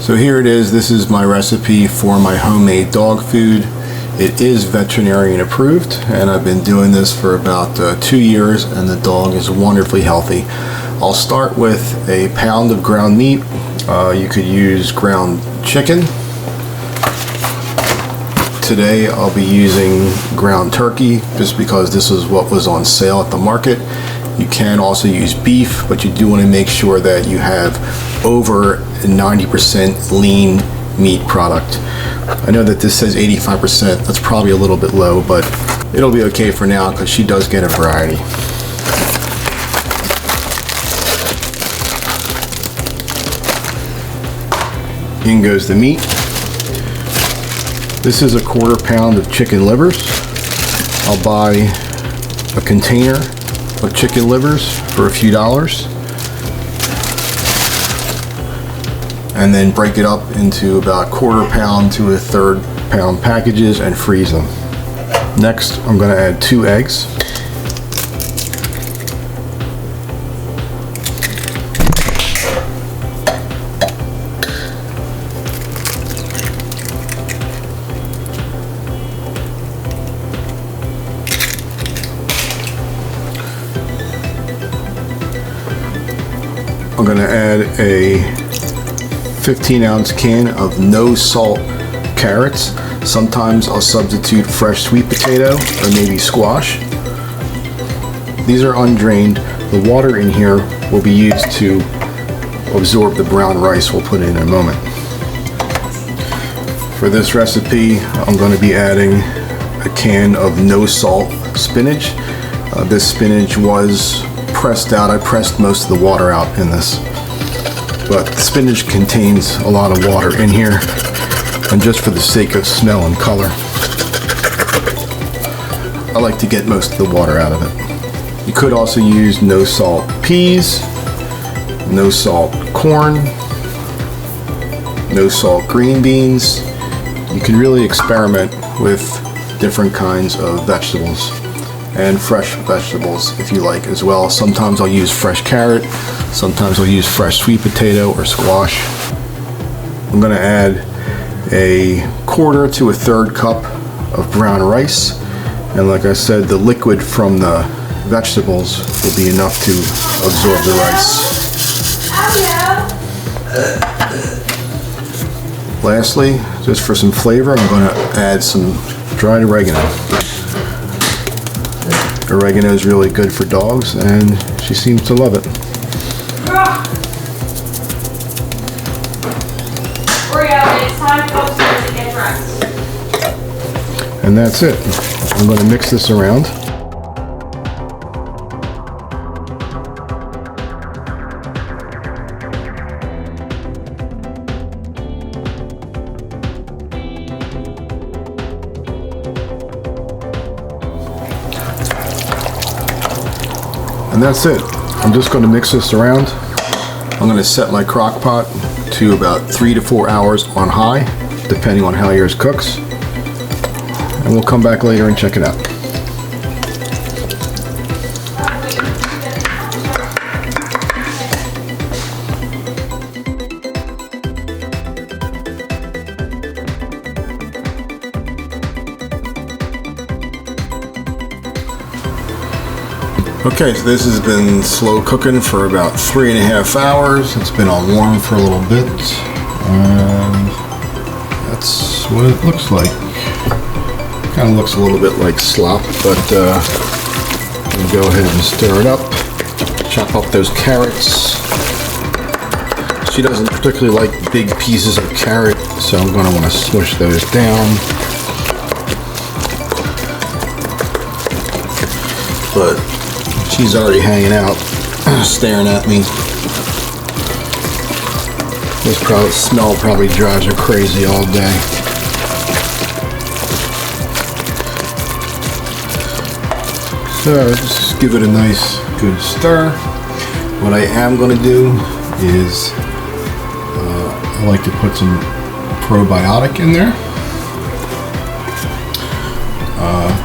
So here it is. This is my recipe for my homemade dog food. It is veterinarian approved, and I've been doing this for about 2 years, and the dog is wonderfully healthy. I'll start with a pound of ground meat. You could use ground chicken. Today I'll be using ground turkey just because this is what was on sale at the market. You can also use beef, but you do want to make sure that you have over 90% lean meat product. I know that this says 85%, that's probably a little bit low, but it'll be okay for now because she does get a variety. In goes the meat. This is a 1/4 pound of chicken livers. I'll buy a container of chicken livers for a few dollars and then break it up into about 1/4 pound to a 1/3 pound packages and freeze them. Next, I'm going to add 2 eggs. I'm going to add a 15-ounce can of no salt carrots. Sometimes I'll substitute fresh sweet potato or maybe squash. These are undrained. The water in here will be used to absorb the brown rice we'll put in a moment. For this recipe, I'm going to be adding a can of no salt spinach. This spinach was pressed out. I pressed most of the water out in this, but spinach contains a lot of water in here, and just for the sake of smell and color, I like to get most of the water out of it. You could also use no salt peas, no salt corn, no salt green beans. You can really experiment with different kinds of vegetables and fresh vegetables if you like as well. Sometimes I'll use fresh carrot, sometimes I'll use fresh sweet potato or squash. I'm going to add a 1/4 to a 1/3 cup of brown rice, and like I said, the liquid from the vegetables will be enough to absorb the rice. Lastly, just for some flavor, I'm going to add some dried oregano. Oregano is really good for dogs, and she seems to love it. It's time to go upstairs and get dressed. And that's it. I'm going to mix this around. And that's it. I'm just going to mix this around. I'm going to set my crock pot to about 3 to 4 hours on high, depending on how yours cooks. And we'll come back later and check it out. Okay, so this has been slow cooking for about 3.5 hours. It's been on warm for a little bit, and that's what it looks like. Kind of looks a little bit like slop, but we'll go ahead and stir it up. Chop up those carrots. She doesn't particularly like big pieces of carrot, so I'm going to want to smush those down. But she's already hanging out, staring at me. This smell probably drives her crazy all day. So just give it a nice, good stir. What I am going to do is I like to put some probiotic in there.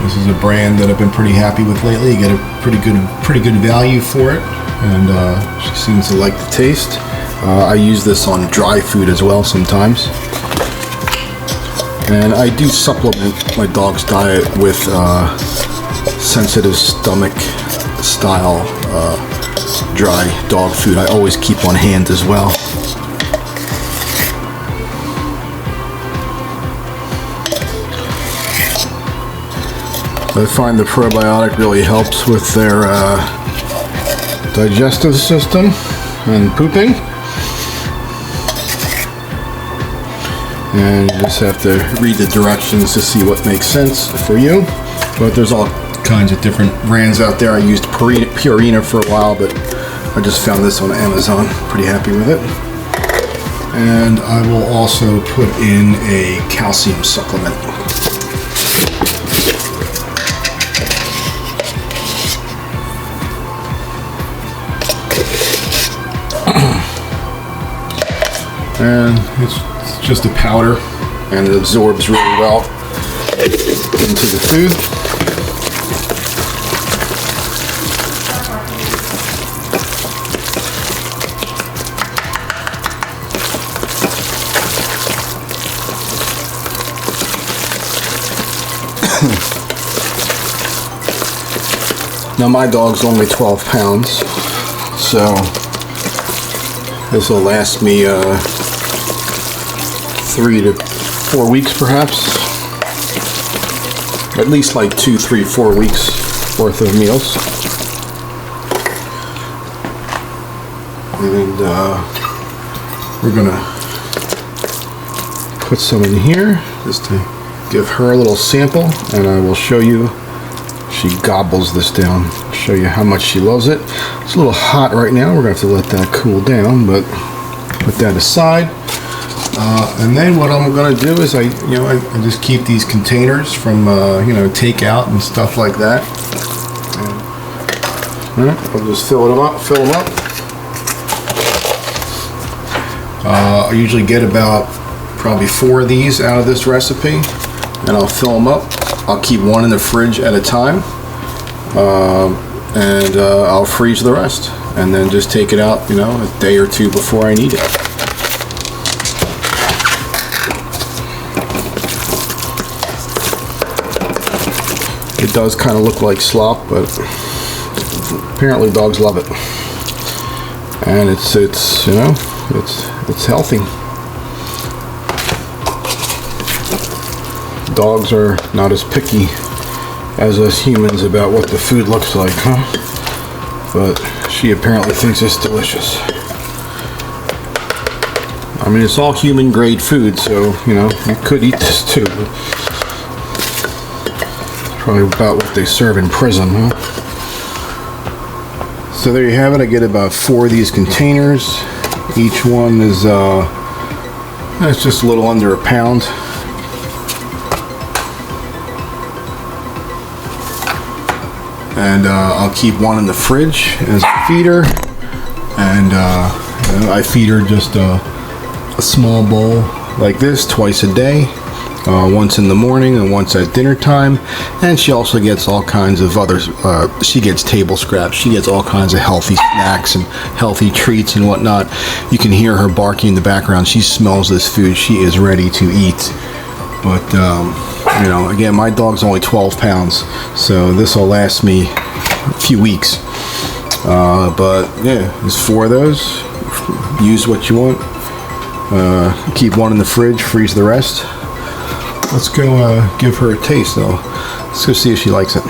This is a brand that I've been pretty happy with lately. You get a pretty good value for it, and she seems to like the taste. I use this on dry food as well sometimes. And I do supplement my dog's diet with sensitive stomach style dry dog food. I always keep on hand as well. I find the probiotic really helps with their digestive system and pooping. And you just have to read the directions to see what makes sense for you. But there's all kinds of different brands out there. I used Purina for a while, but I just found this on Amazon. Pretty happy with it. And I will also put in a calcium supplement. And it's just a powder, and it absorbs really well into the food. Now my dog's only 12 pounds, so this will last me 3 to 4 weeks perhaps. At least like 2, 3, 4 weeks worth of meals. And we're gonna put some in here just to give her a little sample, and I will show you. She gobbles this down. I'll show you how much she loves it. It's a little hot right now. We're gonna have to let that cool down, but put that aside. And then what I'm gonna do is I just keep these containers from takeout and stuff like that. And, I'll just fill them up. I usually get about probably 4 of these out of this recipe, and I'll fill them up. I'll keep one in the fridge at a time, and I'll freeze the rest, and then just take it out, a day or 2 before I need it. It does kind of look like slop, but apparently dogs love it, and it's healthy. Dogs are not as picky as us humans about what the food looks like, huh? But she apparently thinks it's delicious. I mean, it's all human grade food, so you could eat this too. Probably about what they serve in prison, huh? So there you have it. I get about 4 of these containers. Each one is it's just a little under a pound. And I'll keep one in the fridge as a feeder, and I feed her just a small bowl like this twice a day. Once in the morning and once at dinner time, and she also gets all kinds of others. She gets table scraps. She gets all kinds of healthy snacks and healthy treats and whatnot. You can hear her barking in the background. She smells this food. She is ready to eat. But again, my dog's only 12 pounds, so this will last me a few weeks. But yeah, there's 4 of those. Use what you want. Keep one in the fridge. Freeze the rest. Let's go give her a taste, though. Let's go see if she likes it.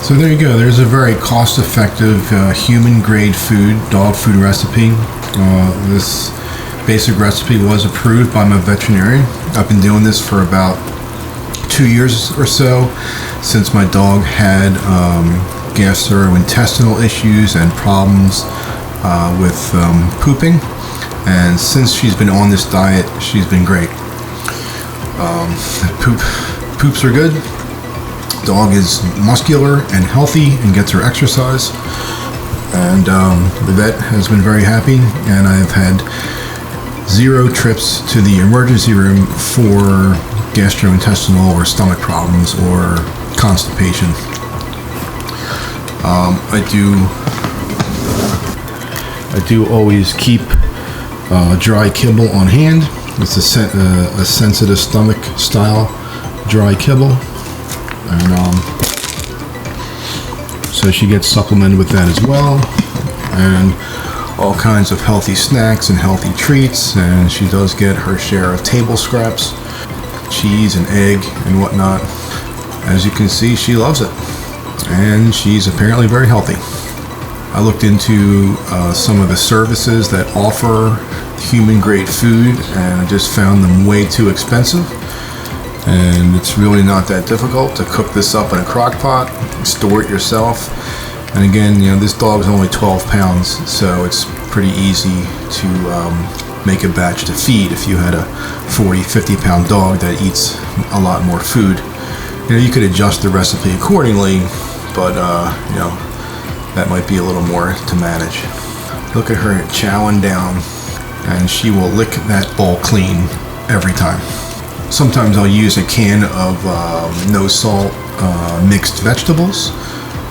So there you go. There's a very cost-effective human-grade food, dog food recipe. This basic recipe was approved by my veterinarian. I've been doing this for about 2 years or so, since my dog had gastrointestinal issues and problems with pooping. And since she's been on this diet, she's been great. Poops are good. Dog is muscular and healthy and gets her exercise. And the vet has been very happy, and I've had 0 trips to the emergency room for gastrointestinal or stomach problems or constipation. I do always keep dry kibble on hand. It's a sensitive stomach style dry kibble, and so she gets supplemented with that as well, and all kinds of healthy snacks and healthy treats, and she does get her share of table scraps, cheese and egg and whatnot. As you can see, she loves it, and she's apparently very healthy. I looked into some of the services that offer human grade food, and I just found them way too expensive. And it's really not that difficult to cook this up in a crock pot, store it yourself. And again, this dog's only 12 pounds, so it's pretty easy to make a batch to feed if you had a 40-50 pound dog that eats a lot more food. You could adjust the recipe accordingly, but that might be a little more to manage. Look at her chowing down, and she will lick that bowl clean every time. Sometimes I'll use a can of no salt mixed vegetables.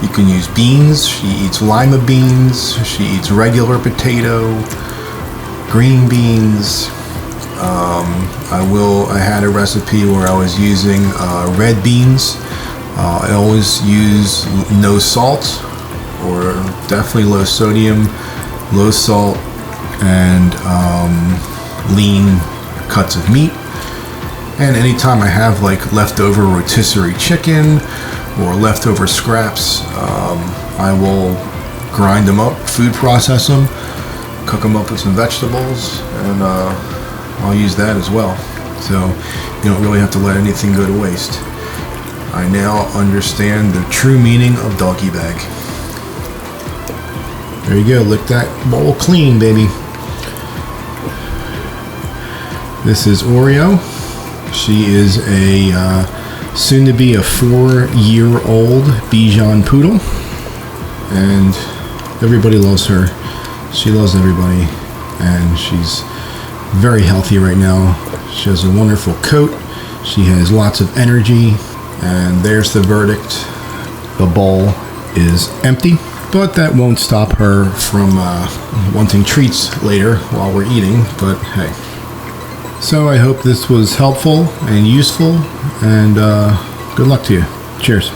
You can use beans. She eats lima beans. She eats regular potato, green beans. I had a recipe where I was using red beans. I always use no salt, or definitely low sodium, low salt, and lean cuts of meat. And anytime I have like leftover rotisserie chicken or leftover scraps, I will grind them up, food process them, cook them up with some vegetables, and I'll use that as well. So you don't really have to let anything go to waste. I now understand the true meaning of doggy bag. There you go, lick that bowl clean, baby. This is Oreo. She is a soon to be a 4-year-old Bichon poodle, and everybody loves her. She loves everybody, and she's very healthy right now. She has a wonderful coat. She has lots of energy, and there's the verdict. The bowl is empty, but that won't stop her from wanting treats later while we're eating, but hey. So I hope this was helpful and useful, and good luck to you. Cheers.